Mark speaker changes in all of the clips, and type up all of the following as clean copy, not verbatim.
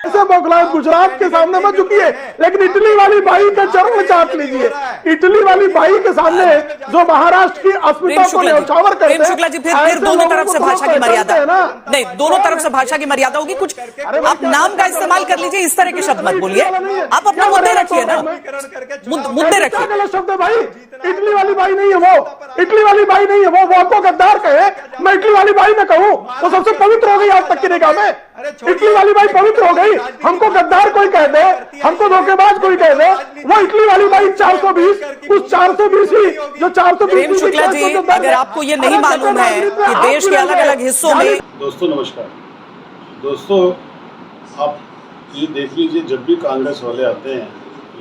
Speaker 1: ऐसे बौखलाहट गुजरात के सामने मच चुकी है, लेकिन इटली वाली बाई का चरण चाट लीजिए। इटली वाली बाई के सामने जो महाराष्ट्र की अस्मिता को न्यौछावर करते हैं।
Speaker 2: प्रेम शुक्ला जी, फिर दोनों तरफ से भाषा की मर्यादा नहीं, दोनों तरफ से भाषा की मर्यादा होगी। कुछ आप नाम का इस्तेमाल कर लीजिए, इस तरह के शब्द मत बोलिए। आप अपना मुद्दे रखिए ना, मुद्दे रखिए।
Speaker 1: गलत शब्द है भाई, इटली वाली बाई नहीं है वो, इटली वाली बाई नहीं है वो आपको गद्दार कहे, मैं इटली वाली बाई में कहूं वो सबसे पवित्र हो गई आज तक की निगाह में। इटली वाली बाई पवित्र हो गई, हमको गद्दार कोई कह दे, हमको धोखेबाज कोई कह दे, वो इटली वाली बाई 420, उस 420 ही जो 420।
Speaker 2: प्रेम शुक्ला जी, अगर आपको ये नहीं मालूम है कि देश के अलग अलग हिस्सों में।
Speaker 3: दोस्तों नमस्कार। दोस्तों आप ये देख लीजिए, जब भी कांग्रेस वाले आते हैं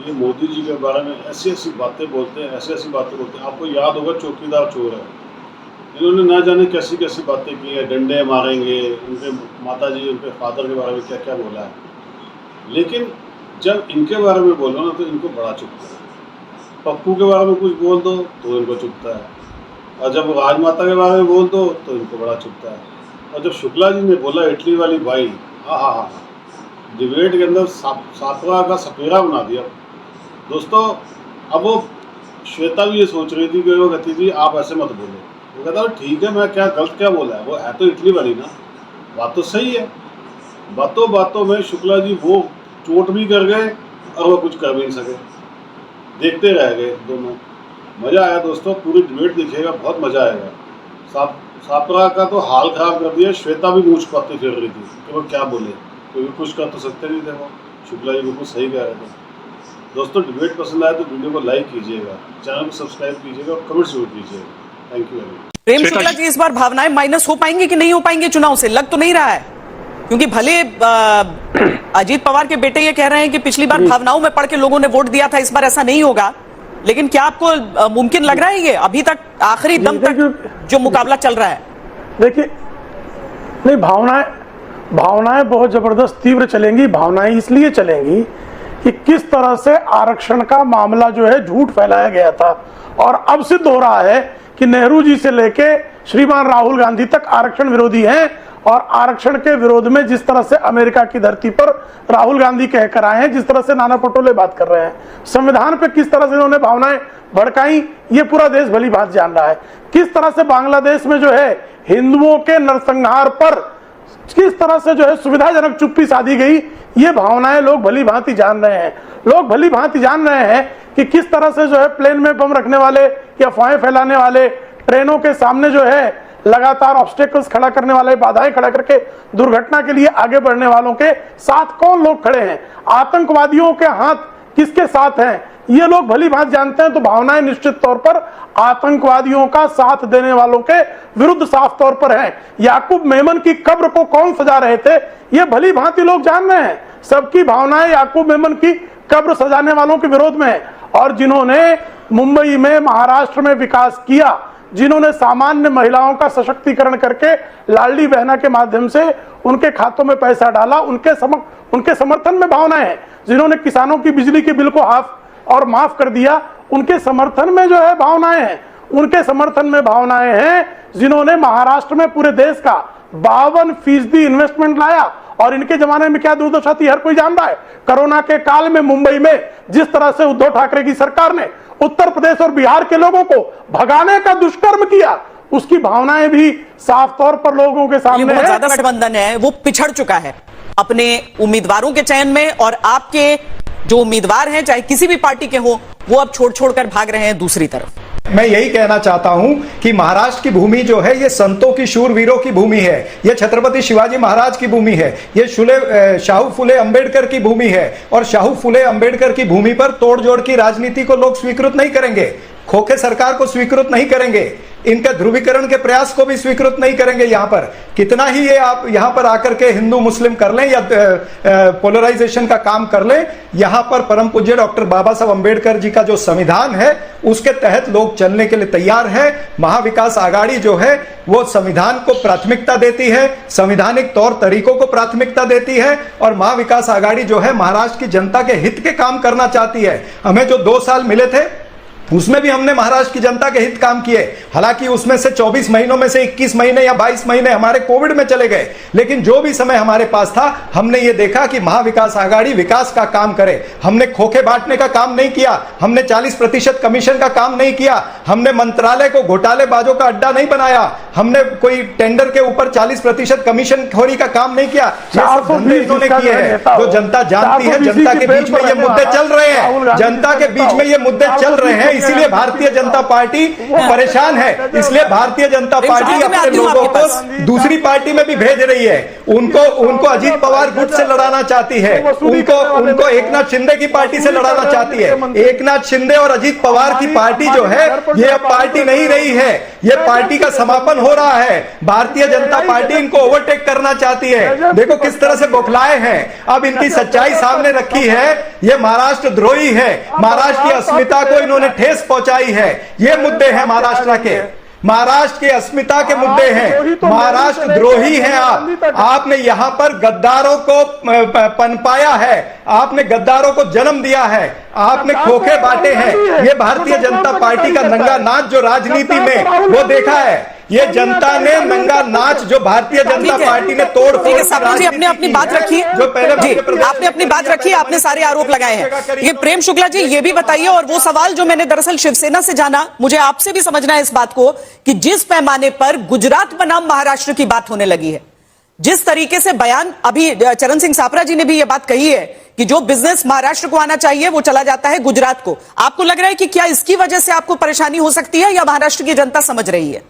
Speaker 3: ये मोदी जी के बारे में ऐसी ऐसी बातें बोलते हैं, ऐसी ऐसी बातें बोलते हैं। आपको याद होगा चौकीदार चोर है, इन्होंने ना जाने कैसी कैसी बातें की है, डंडे मारेंगे, उनके माताजी उनके फादर के बारे में क्या क्या बोला है। लेकिन जब इनके बारे में बोलो ना तो इनको बड़ा चुभता है। पप्पू के बारे में कुछ बोल दो तो इनको चुभता है, और जब राजमाता के बारे में बोल दो तो इनको बड़ा चुभता है। और जब शुक्ला जी ने बोला इटली वाली बाई, हाँ, डिबेट के अंदर सातवा का सपेरा बना दिया। दोस्तों अब वो श्वेता भी ये सोच रही थी कि वो कहती थी आप ऐसे मत बोलो, वो कहता ठीक है, मैं क्या गलत क्या बोला है, वो है तो इटली वाली ना, बात तो सही है। बातों बातों में शुक्ला जी वो चोट भी कर गए और वो कुछ कर भी नहीं सके, देखते रह गए दोनों। मज़ा आया दोस्तों, पूरी डिबेट देखिएगा, बहुत मज़ा आएगा। सापरा का तो हाल खराब कर दिया, श्वेता भी मुँह छुपाते फिर रही थी कि वो क्या बोले, क्योंकि कुछ कर तो सकते नहीं थे वो। शुक्ला जी बिल्कुल सही कह रहे थे। दोस्तों डिबेट पसंद आए तो वीडियो को लाइक कीजिएगा, चैनल को सब्सक्राइब कीजिएगा और कमेंट जरूर कीजिएगा। Thank you very much.
Speaker 2: Prem Shukla ji, इस बार भावनाएं माइनस हो पाएंगी कि नहीं हो पाएंगे चुनाव से? लग तो नहीं रहा है, क्योंकि भले अजीत पवार के बेटे ये कह रहे हैं कि पिछली बार भावनाओं में पढ़ के लोगों ने वोट दिया था, इस बार ऐसा नहीं होगा। लेकिन क्या आपको मुमकिन लग रहा है ये अभी तक आखिरी दम तक जो मुकाबला चल रहा है?
Speaker 1: देखिए, नहीं, भावनाएं बहुत जबरदस्त तीव्र चलेंगी। भावनाएं इसलिए चलेंगी कि किस तरह से आरक्षण का मामला जो है झूठ फैलाया गया था, और अब सिद्ध हो रहा है कि नेहरू जी से लेके श्रीमान राहुल गांधी तक आरक्षण विरोधी हैं। और आरक्षण के विरोध में जिस तरह से अमेरिका की धरती पर राहुल गांधी कहकर आए हैं, जिस तरह से नाना पटोले बात कर रहे हैं, संविधान पे किस तरह से इन्होंने भावनाएं भड़काई, ये पूरा देश भली भांति जान रहा है। किस तरह से बांग्लादेश में जो है हिंदुओं के नरसंहार पर किस तरह से जो है सुविधाजनक चुप्पी साधी गई, ये भावनाएं लोग भली भांति जान रहे हैं। लोग भली भांति जान रहे हैं कि किस तरह से जो है प्लेन में बम रखने वाले या अफवाहें फैलाने वाले, ट्रेनों के सामने जो है लगातार ऑब्स्टेकल्स खड़ा करने वाले, बाधाएं खड़ा करके दुर्घटना के लिए आगे बढ़ने वालों के साथ कौन लोग खड़े हैं, आतंकवादियों के हाथ किसके साथ हैं, ये लोग भली भांति जानते हैं। तो भावनाएं निश्चित तौर पर आतंकवादियों का साथ देने वालों के विरुद्ध साफ तौर पर हैं। याकूब मेमन की कब्र को कौन सजा रहे थे, ये भली भांति लोग जान रहे हैं। सबकी भावनाएं याकूब मेमन की कब्र सजाने वालों के विरोध में है। और जिन्होंने मुंबई में, महाराष्ट्र में विकास किया, जिन्होंने सामान्य महिलाओं का सशक्तिकरण करके लाडली बहना के माध्यम से उनके खातों में पैसा डाला, उनके समर्थन में भावनाएं हैं। जिन्होंने किसानों की बिजली के बिल को माफ कर दिया, उनके समर्थन में जो है भावनाएं हैं। उनके समर्थन में भावनाएं हैं जिन्होंने महाराष्ट्र में पूरे देश का 52% इन्वेस्टमेंट लाया। और इनके जमाने में क्या दुर्दशा थी हर कोई जान रहा है। कोरोना के काल में मुंबई में जिस तरह से उद्धव ठाकरे की सरकार ने उत्तर प्रदेश और बिहार के लोगों को भगाने का दुष्कर्म किया, उसकी भावनाएं भी साफ तौर पर लोगों के सामने है।
Speaker 2: ज्यादा गठबंधन है वो पिछड़ चुका है अपने उम्मीदवारों के चयन में, और आपके जो उम्मीदवार हैं चाहे किसी भी पार्टी के हो, वो अब छोड़ कर भाग रहे हैं दूसरी तरफ।
Speaker 4: मैं यही कहना चाहता हूं कि महाराष्ट्र की भूमि जो है ये संतों की, शूरवीरों की भूमि है, ये छत्रपति शिवाजी महाराज की भूमि है, ये शाहू फुले अंबेडकर की भूमि है। और शाहू फुले अंबेडकर की भूमि पर तोड़जोड़ की राजनीति को लोग स्वीकृत नहीं करेंगे, खोखे सरकार को स्वीकृत नहीं करेंगे, इनके ध्रुवीकरण के प्रयास को भी स्वीकृत नहीं करेंगे। यहाँ पर कितना ही ये आप यहाँ पर आकर के हिंदू मुस्लिम कर लें या पोलराइजेशन का काम कर लें, यहाँ पर परम पूज्य डॉक्टर बाबा साहब अंबेडकर जी का जो संविधान है उसके तहत लोग चलने के लिए तैयार है। महाविकास आघाड़ी जो है वो संविधान को प्राथमिकता देती है, संवैधानिक तौर तरीकों को प्राथमिकता देती है, और महाविकास आघाड़ी जो है महाराष्ट्र की जनता के हित के काम करना चाहती है। हमें जो 2 साल मिले थे उसमें भी हमने महाराष्ट्र की जनता के हित काम किए। हालांकि उसमें से 24 महीनों में से 21 महीने या 22 महीने हमारे कोविड में चले गए, लेकिन जो भी समय हमारे पास था हमने ये देखा कि महाविकास आघाड़ी विकास का काम करे। हमने खोखे बांटने का काम नहीं किया, हमने 40% कमीशन का काम नहीं किया, हमने मंत्रालय को घोटालेबाजों का अड्डा नहीं बनाया, हमने कोई टेंडर के ऊपर 40% कमीशन खोरी का काम नहीं किया। ये सब धंधे इन्होंने किए हैं जो जनता जानती है। जनता के बीच में ये मुद्दे चल रहे हैं, जनता के बीच में ये मुद्दे चल रहे हैं, इसीलिए भारतीय जनता पार्टी परेशान है। इसलिए भारतीय जनता पार्टी अपने लोगों को दूसरी पार्टी में भी भेज रही है। उनको अजीत पवार गुट से लड़ाना चाहती है, उनको एकनाथ शिंदे की पार्टी से लड़ाना चाहती है। एकनाथ शिंदे और अजीत पवार की पार्टी जो है ये अब पार्टी नहीं रही है, ये पार्टी का समापन हो रहा है। भारतीय जनता पार्टी इनको ओवरटेक करना चाहती है। देखो किस तरह से बौखलाए हैं। अब इनकी सच्चाई सामने रखी है, ये महाराष्ट्र द्रोही है, महाराष्ट्र की अस्मिता को इन्होंने ठेस पहुंचाई है। ये मुद्दे हैं महाराष्ट्र के, महाराष्ट्र की अस्मिता के मुद्दे हैं। महाराष्ट्र द्रोही हैं आप। आपने यहां पर गद्दारों को पनपाया है, आपने गद्दारों को जन्म दिया है, आपने खोखे बांटे हैं। ये भारतीय जनता पार्टी का नंगा नाच जो राजनीति में वो देखा है, ये जनता ने नंगा नाच जो भारतीय जनता पार्टी ने तोड़
Speaker 2: ठीक है साहब जी, अपने अपनी बात रखी
Speaker 4: जो पहले
Speaker 2: जी, आपने अपनी बात रखी, आपने सारे आरोप लगाए हैं। ये प्रेम शुक्ला जी ये भी बताइए, और वो सवाल जो मैंने दरअसल शिवसेना से जाना, मुझे आपसे भी समझना है इस बात को कि जिस पैमाने पर गुजरात बनाम महाराष्ट्र की बात होने लगी है, जिस तरीके से बयान अभी चरण सिंह सापरा जी ने भी ये बात कही है कि जो बिजनेस महाराष्ट्र को आना चाहिए वो चला जाता है गुजरात को, आपको लग रहा है कि क्या इसकी वजह से आपको परेशानी हो सकती है या महाराष्ट्र की जनता समझ रही है?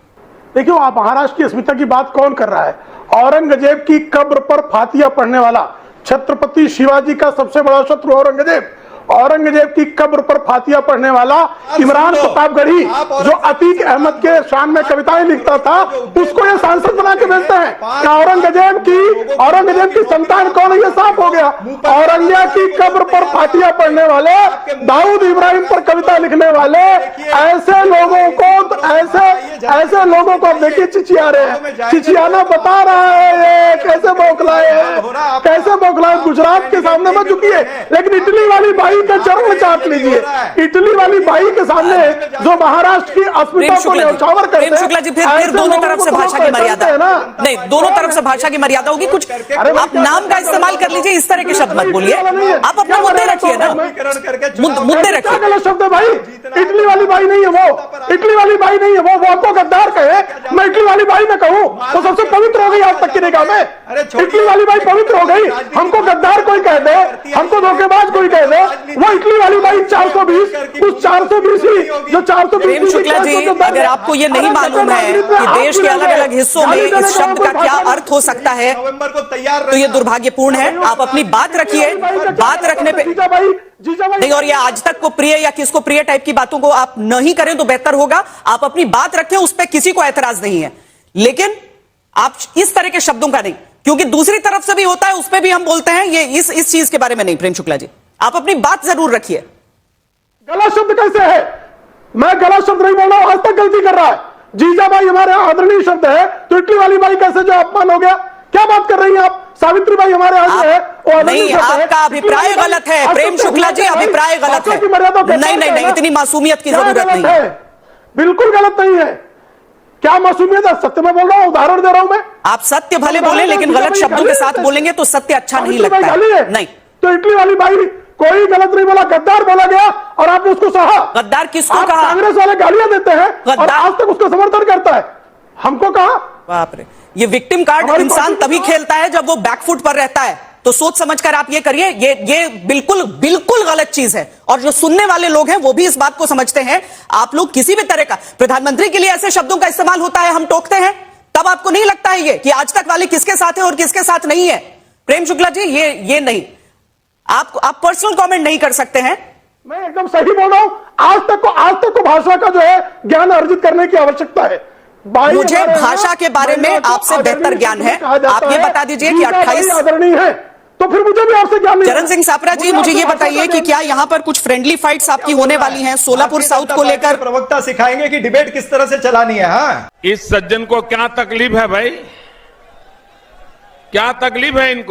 Speaker 1: देखिए आप महाराष्ट्र की अस्मिता की बात कौन कर रहा है? औरंगजेब की कब्र पर फातिया पढ़ने वाला छत्रपति शिवाजी का सबसे बड़ा शत्रु औरंगजेब, औरंगजेब की कब्र पर फातिया पढ़ने वाला इमरान प्रतापगढ़ी जो अतीक अहमद के शान में कविताएं लिखता था, उसको ये सांसद बना के भेजते हैं। क्या औरंगजेब की संतान कौन है ये साफ हो गया। औरंगजेब की कब्र पर फातिया पढ़ने वाले, दाऊद इब्राहिम पर कविता लिखने वाले ऐसे लोगों को देखिए चिचिया रहे हैं। चिचियाना बता रहा है ये कैसे बौखलाए हैं, कैसे बौखलाए। गुजरात के सामने मत झुकिए, लेकिन इटली वाली बाई के चरण चाट लीजिए। इटली वाली बाई के सामने जो महाराष्ट्र की अस्मिता को न्यौछावर करते हैं।
Speaker 2: शुक्ला जी फिर दोनों तरफ से भाषा की मर्यादा नहीं, दोनों तरफ से भाषा की मर्यादा होगी। कुछ आप नाम का इस्तेमाल कर लीजिए, इस तरह के शब्द मत बोलिए, आप अपने मुद्दे रखिए ना, मुद्दे रखिए।
Speaker 1: गलत शब्द है भाई, इटली वाली बाई नहीं है वो, इटली वाली बाई नहीं है वो आपको गद्दार कहे, मैं इटली वाली बाई में कहूं तो सबसे पवित्र हो गई आज तक की निगाह में। इटली वाली बाई पवित्र हो गई, हमको गद्दार कोई कह दे, हमको धोखेबाज कोई कह दे, वो इटली वाली बाई 420, उस 420 ही जो 420।
Speaker 2: प्रेम शुक्ला जी अगर आपको ये नहीं मालूम है कि देश के अलग अलग हिस्सों में इस शब्द का क्या अर्थ हो सकता है तो ये दुर्भाग्यपूर्ण है। आप अपनी बात रखिए, बात रखने पे नहीं, और ये आज तक को प्रिय या किसको प्रिय टाइप की बातों को आप नहीं करें तो बेहतर होगा। आप अपनी बात रखें, उस पर किसी को एतराज नहीं है, लेकिन आप इस तरह के शब्दों का नहीं, क्योंकि दूसरी तरफ से भी होता है, उस पर भी हम बोलते हैं। ये इस चीज के बारे में नहीं। प्रेम शुक्ला जी आप अपनी बात जरूर रखिए।
Speaker 1: गलत शब्द कैसे है? मैं गलत शब्द नहीं बोल रहा हूं, आज तक गलती कर रहा है। जीजाबाई हमारे आदरणीय शब्द है, तो इटली वाली बाई कैसे जो अपमान हो गया? क्या बात कर रही हैं आप? सावित्री बाई हमारे यहाँ है,
Speaker 2: नहीं, आपका अभिप्राय गलत है प्रेम शुक्ला जी, अभिप्राय गलत है। नहीं, इतनी मासूमियत की जरूरत नहीं है,
Speaker 1: बिल्कुल गलत नहीं है। क्या मासूमियत है? सत्य में बोल रहा हूं, उदाहरण दे रहा हूं मैं।
Speaker 2: आप सत्य भले बोले, लेकिन गलत शब्दों के साथ बोलेंगे तो सत्य अच्छा नहीं लगता है। नहीं,
Speaker 1: तो इटली वाली बाई कोई गलत नहीं बोला, गद्दार बोला गया और आपने उसको सहा।
Speaker 2: गद्दार किसको कहा?
Speaker 1: कांग्रेस वाले गालियां देते हैं और आज तक उसका समर्थन करता है। हमको कहा?
Speaker 2: बाप रे, ये विक्टिम कार्ड इंसान तभी खेलता है जब वो बैकफुट पर रहता है। तो सोच समझकर आप ये करिए, ये बिल्कुल गलत चीज है। और जो सुनने वाले लोग हैं वो भी इस बात को समझते हैं। आप लोग किसी भी तरह का, प्रधानमंत्री के लिए ऐसे शब्दों का इस्तेमाल होता है, हम टोकते हैं, तब आपको नहीं लगता है ये कि आज तक वाले किसके साथ है और किसके साथ नहीं है? प्रेम शुक्ला जी ये नहीं, आप पर्सनल कमेंट नहीं कर सकते हैं।
Speaker 1: मैं एकदम सही बोल रहा हूं। आज तक को भाषा का जो है ज्ञान अर्जित करने की आवश्यकता है।
Speaker 2: मुझे भाषा के बारे में आपसे बेहतर ज्ञान है। आप ये बता दीजिए कि 28
Speaker 1: आदरणीय है, तो फिर मुझे भी आपसे ज्ञान नहीं।
Speaker 2: चरण सिंह सापरा जी मुझे ये बताइए कि क्या यहाँ पर कुछ फ्रेंडली फाइट्स आपकी होने वाली हैं सोलापुर साउथ को लेकर?
Speaker 4: प्रवक्ता सिखाएंगे कि डिबेट किस तरह से चलानी है। हाँ,
Speaker 5: इस सज्जन को क्या तकलीफ है भाई, क्या तकलीफ है इनको?